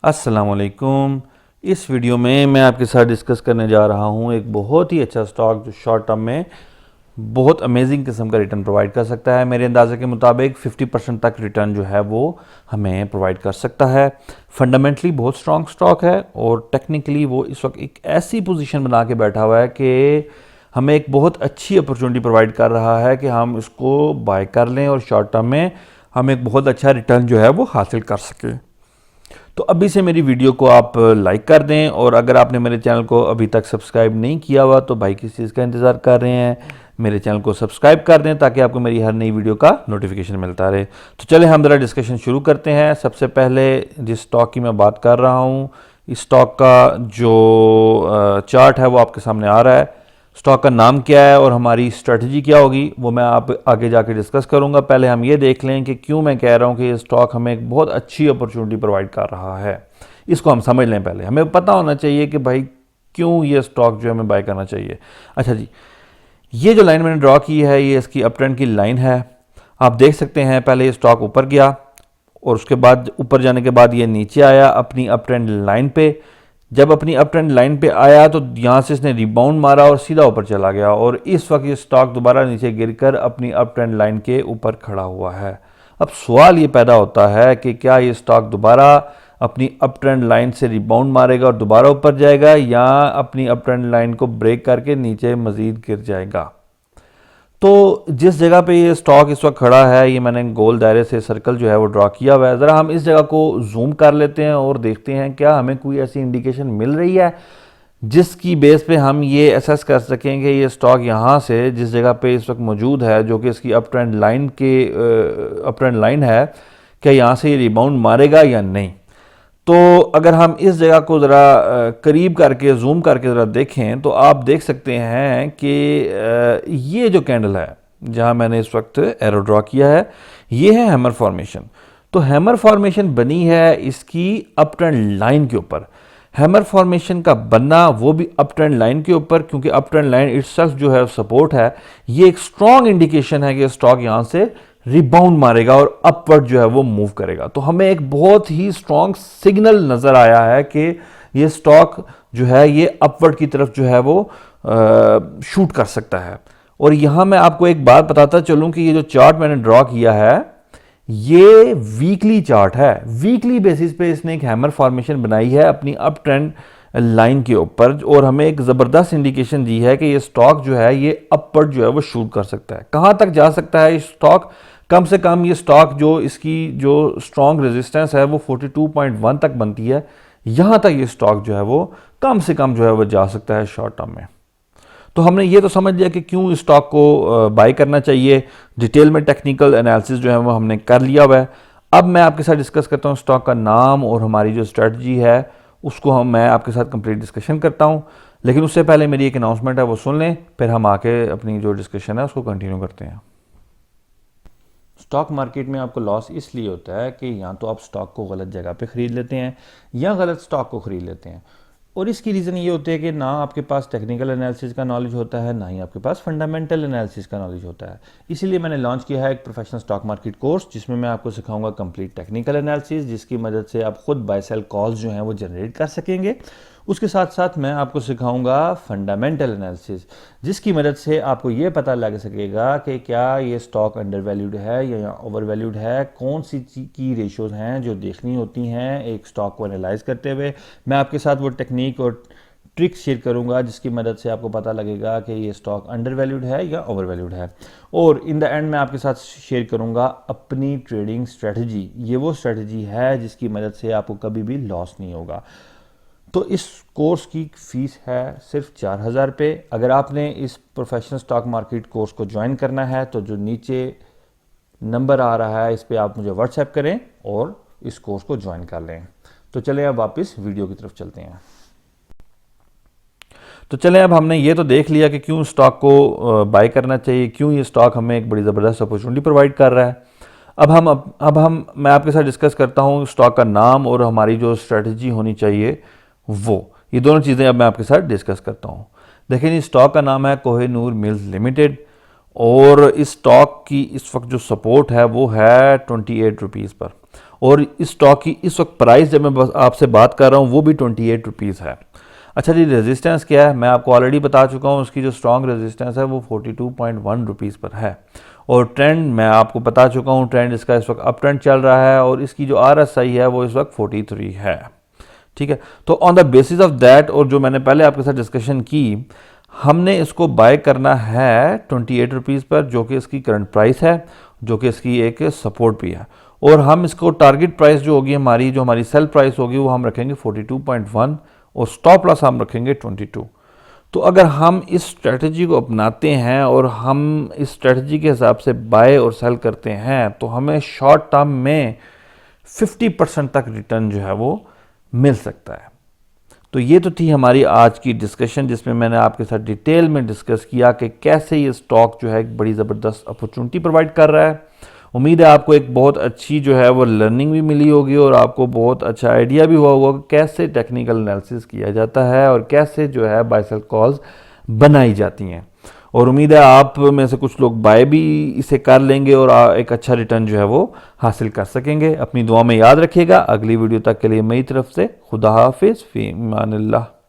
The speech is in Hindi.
अस्सलामुअलैकुम। इस वीडियो में मैं आपके साथ डिस्कस करने जा रहा हूं एक बहुत ही अच्छा स्टॉक जो शॉर्ट टर्म में बहुत अमेजिंग किस्म का रिटर्न प्रोवाइड कर सकता है। मेरे अंदाजे के मुताबिक 50% तक रिटर्न जो है वो हमें प्रोवाइड कर सकता है। फंडामेंटली बहुत स्ट्रॉन्ग स्टॉक है और टेक्निकली वो इस वक्त एक ऐसी पोजीशन बना के बैठा हुआ है कि हमें एक बहुत अच्छी अपॉर्चुनिटी प्रोवाइड कर रहा है कि हम इसको बाय कर लें और शॉर्ट टर्म में हम एक बहुत अच्छा रिटर्न जो है वो हासिल कर सकें। तो अभी से मेरी वीडियो को आप लाइक कर दें और अगर आपने मेरे चैनल को अभी तक सब्सक्राइब नहीं किया हुआ तो भाई किस चीज़ का इंतज़ार कर रहे हैं, मेरे चैनल को सब्सक्राइब कर दें ताकि आपको मेरी हर नई वीडियो का नोटिफिकेशन मिलता रहे। तो चले हम ज़रा डिस्कशन शुरू करते हैं। सबसे पहले जिस स्टॉक की मैं बात कर रहा हूँ, इस स्टॉक का जो चार्ट है वो आपके सामने आ रहा है। स्टॉक का नाम क्या है और हमारी स्ट्रेटजी क्या होगी वो मैं आप आगे जाके डिस्कस करूंगा। पहले हम ये देख लें कि क्यों मैं कह रहा हूं कि ये स्टॉक हमें एक बहुत अच्छी अपॉर्चुनिटी प्रोवाइड कर रहा है। इसको हम समझ लें। पहले हमें पता होना चाहिए कि भाई क्यों ये स्टॉक जो हमें बाय करना चाहिए। अच्छा जी, ये जो लाइन मैंने ड्रॉ की है ये इसकी अप ट्रेंड की लाइन है। आप देख सकते हैं पहले ये स्टॉक ऊपर गया और उसके बाद ऊपर जाने के बाद ये नीचे आया अपनी अप ट्रेंड लाइन पे। जब अपनी अप ट्रेंड लाइन पे आया तो यहाँ से इसने रिबाउंड मारा और सीधा ऊपर चला गया और इस वक्त ये स्टॉक दोबारा नीचे गिरकर अपनी अप ट्रेंड लाइन के ऊपर खड़ा हुआ है। अब सवाल ये पैदा होता है कि क्या ये स्टॉक दोबारा अपनी अप ट्रेंड लाइन से रिबाउंड मारेगा और दोबारा ऊपर जाएगा या अपनी अप ट्रेंड लाइन को ब्रेक करके नीचे मजीद गिर जाएगा। तो जिस जगह पे ये स्टॉक इस वक्त खड़ा है, ये मैंने गोल दायरे से सर्कल जो है वो ड्रॉ किया हुआ है। ज़रा हम इस जगह को जूम कर लेते हैं और देखते हैं क्या हमें कोई ऐसी इंडिकेशन मिल रही है जिसकी बेस पे हम ये असेस कर सकें कि ये स्टॉक यहाँ से जिस जगह पे इस वक्त मौजूद है जो कि इसकी अप ट्रेंड लाइन है, क्या यहाँ से ये रिबाउंड मारेगा या नहीं। तो अगर हम इस जगह को ज़रा करीब करके जूम करके ज़रा देखें तो आप देख सकते हैं कि ये जो कैंडल है जहां मैंने इस वक्त एरो ड्रॉ किया है ये है हैमर फॉर्मेशन। तो हैमर फॉर्मेशन बनी है इसकी अप ट्रेंड लाइन के ऊपर। हैमर फॉर्मेशन का बनना वो भी अप ट्रेंड लाइन के ऊपर, क्योंकि अप ट्रेंड लाइन इटसेल्फ जो है सपोर्ट है। ये एक स्ट्रॉन्ग इंडिकेशन है कि स्टॉक यहां से रिबाउंड मारेगा और अपवर्ड जो है वो मूव करेगा। तो हमें एक बहुत ही स्ट्रॉन्ग सिग्नल नजर आया है कि ये स्टॉक जो है ये अपवर्ड की तरफ जो है वो शूट कर सकता है। और यहां मैं आपको एक बात बताता चलूं कि ये जो चार्ट मैंने ड्रॉ किया है ये वीकली चार्ट है। वीकली बेसिस पे इसने एक हैमर फॉर्मेशन बनाई है अपनी अप ट्रेंड लाइन के ऊपर और हमें एक ज़बरदस्त इंडिकेशन दी है कि ये स्टॉक जो है ये अपवर्ड जो है वो शूट कर सकता है। कहां तक जा सकता है ये स्टॉक? कम से कम ये स्टॉक जो इसकी जो स्ट्रॉन्ग रेजिस्टेंस है वो 42.1 तक बनती है। यहां तक ये स्टॉक जो है वो कम से कम जो है वो जा सकता है शॉर्ट टर्म में। तो हमने ये तो समझ लिया कि क्यों इस स्टॉक को बाय करना चाहिए। डिटेल में टेक्निकल एनालिसिस जो है वो हमने कर लिया हुआ है। अब मैं आपके साथ डिस्कस करता हूँ स्टॉक का नाम और हमारी जो स्ट्रेटजी है उसको मैं आपके साथ कंप्लीट डिस्कशन करता हूँ। लेकिन उससे पहले मेरी एक अनाउंसमेंट है वो सुन लें, फिर हम आके अपनी जो डिस्कशन है उसको कंटिन्यू करते हैं। स्टॉक मार्केट में आपको लॉस इसलिए होता है कि या तो आप स्टॉक को गलत जगह पे ख़रीद लेते हैं या गलत स्टॉक को ख़रीद लेते हैं। और इसकी रीज़न ये होती है कि ना आपके पास टेक्निकल एनालिसिस का नॉलेज होता है ना ही आपके पास फंडामेंटल एनालिसिस का नॉलेज होता है। इसीलिए मैंने लॉन्च किया है एक प्रोफेशनल स्टॉक मार्केट कोर्स जिसमें मैं आपको सिखाऊंगा कंप्लीट टेक्निकल एनालिसिस, जिसकी मदद से आप खुद बाय सेल कॉल्स जो हैं वो जनरेट कर सकेंगे। उसके साथ साथ मैं आपको सिखाऊंगा फंडामेंटल एनालिसिस, जिसकी मदद से आपको ये पता लग सकेगा कि क्या ये स्टॉक अंडर वैल्यूड है या ओवर वैल्यूड है, कौन सी की रेशियोज हैं जो देखनी होती हैं एक स्टॉक को एनालाइज करते हुए। मैं आपके साथ वो टेक्निक और ट्रिक्स शेयर करूंगा जिसकी मदद से आपको पता लगेगा कि ये स्टॉक अंडर वैल्यूड है या ओवर वैल्यूड है। और इन द एंड मैं आपके साथ शेयर करूंगा अपनी ट्रेडिंग स्ट्रेटजी। ये वो स्ट्रेटजी है जिसकी मदद से आपको कभी भी लॉस नहीं होगा। तो इस कोर्स की फ़ीस है सिर्फ 4,000 रुपये। अगर आपने इस प्रोफेशनल स्टॉक मार्केट कोर्स को ज्वाइन करना है तो जो नीचे नंबर आ रहा है इस पर आप मुझे व्हाट्सएप करें और इस कोर्स को ज्वाइन कर लें। तो चलें अब वापस वीडियो की तरफ चलते हैं। तो चलें अब हमने ये तो देख लिया कि क्यों स्टॉक को बाय करना चाहिए, क्यों ये स्टॉक हमें एक बड़ी ज़बरदस्त अपॉर्चुनिटी प्रोवाइड कर रहा है। अब हम मैं आपके साथ डिस्कस करता हूँ स्टॉक का नाम और हमारी जो स्ट्रेटजी होनी चाहिए वो। ये दोनों चीज़ें अब मैं आपके साथ डिस्कस करता हूँ। देखिए इस स्टॉक का नाम है कोहिनूर मिल्स लिमिटेड और इस स्टॉक की इस वक्त जो सपोर्ट है वो है 28 रुपीज़ पर और इस स्टॉक की इस वक्त प्राइस जब मैं बस आपसे बात कर रहा हूँ वो भी 28 रुपीज़ है। अच्छा जी, रेजिस्टेंस क्या है मैं आपको ऑलरेडी बता चुका हूँ, उसकी जो स्ट्रॉन्ग रेजिस्टेंस है वो 42.1 रुपीज़ पर है। और ट्रेंड मैं आपको बता चुका हूँ, ट्रेंड इसका इस वक्त अप ट्रेंड चल रहा है और इसकी जो RSI है वो इस वक्त 43 है। ठीक है, तो on the basis of that, और जो मैंने पहले आपके साथ डिस्कशन की, हमने इसको बाय करना है 28 रुपीज़ पर, जो कि इसकी करंट प्राइस है, जो कि इसकी एक सपोर्ट भी है। और हम इसको टारगेट प्राइस जो होगी हमारी, जो हमारी सेल प्राइस होगी वो हम रखेंगे 42.1 और स्टॉप लॉस हम रखेंगे 22। तो अगर हम इस स्ट्रेटजी को अपनाते हैं और हम इस स्ट्रेटजी के हिसाब से बाय और सेल करते हैं तो हमें शॉर्ट टर्म में 50% तक रिटर्न जो है वो मिल सकता है। तो ये तो थी हमारी आज की डिस्कशन, जिसमें मैंने आपके साथ डिटेल में डिस्कस किया कि कैसे ये स्टॉक जो है एक बड़ी ज़बरदस्त अपॉर्चुनिटी प्रोवाइड कर रहा है। उम्मीद है आपको एक बहुत अच्छी जो है वो लर्निंग भी मिली होगी और आपको बहुत अच्छा आइडिया भी हुआ होगा कि कैसे टेक्निकल एनालिसिस किया जाता है और कैसे जो है बाय सेल कॉल्स बनाई जाती हैं। और उम्मीद है आप में से कुछ लोग बाय भी इसे कर लेंगे और एक अच्छा रिटर्न जो है वो हासिल कर सकेंगे। अपनी दुआ में याद रखिएगा। अगली वीडियो तक के लिए मेरी तरफ से खुदा हाफिज़, फ़ी अमानिल्लाह।